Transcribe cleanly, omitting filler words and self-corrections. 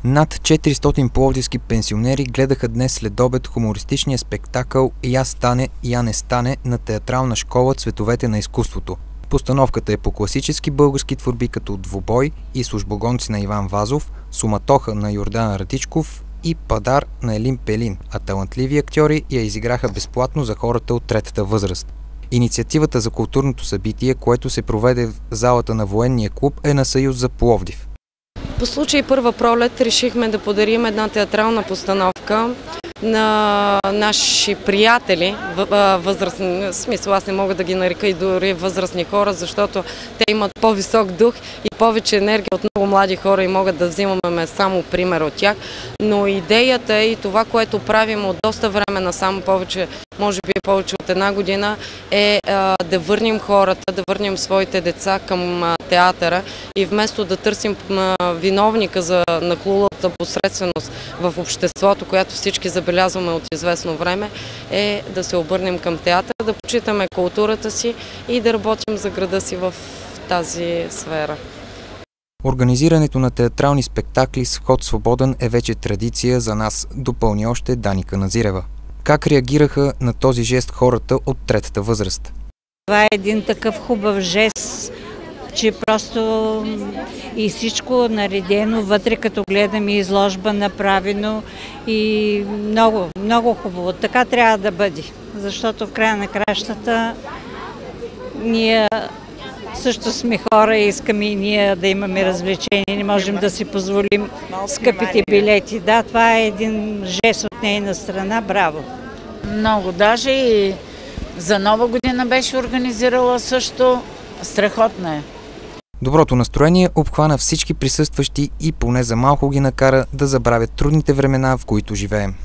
Над 400 пловдивски пенсионери гледаха днес следобед хумористичния спектакъл «Я стане, я не стане» на театрална школа «Цветовете на изкуството». Постановката е по класически български творби като «Двубой» и «Службогонци» на Иван Вазов, «Суматоха» на Йордан Радичков и «Падар» на Елин Пелин, а талантливи актьори я изиграха безплатно за хората от третата възраст. Инициативата за културното събитие, което се проведе в залата на военния клуб, е на Съюз за Пловдив. По случай Първа пролет решихме да подарим една театрална постановка на наши приятели, възрастни, в смисъл аз не мога да ги нарека и дори възрастни хора, защото те имат по-висок дух и повече енергия от много млади хора и могат да взимаме само пример от тях. Но идеята е и това, което правим от доста време насам, повече, може би повече от една година, е да върнем хората, да върнем своите деца към театъра и вместо да търсим виновника за нахлулата посредственост в обществото, която всички забелязваме от известно време, е да се обърнем към театъра, да почитаме културата си и да работим за града си в тази сфера. Организирането на театрални спектакли с вход свободен е вече традиция за нас, допълни още Дани Каназирева. Как реагираха на този жест хората от третата възраст? Това е един такъв хубав жест, че просто и всичко наредено вътре, като гледам и изложба направено и много, много хубаво. Така трябва да бъде, защото в края на кращата ние също сме хора и искаме и ние да имаме развлечения. Не можем да си позволим скъпите билети. Да, това е един жест от нейна страна. Браво! Много. Даже и за Нова година беше организирала също. Страхотна е. Доброто настроение обхвана всички присъстващи и поне за малко ги накара да забравят трудните времена, в които живеем.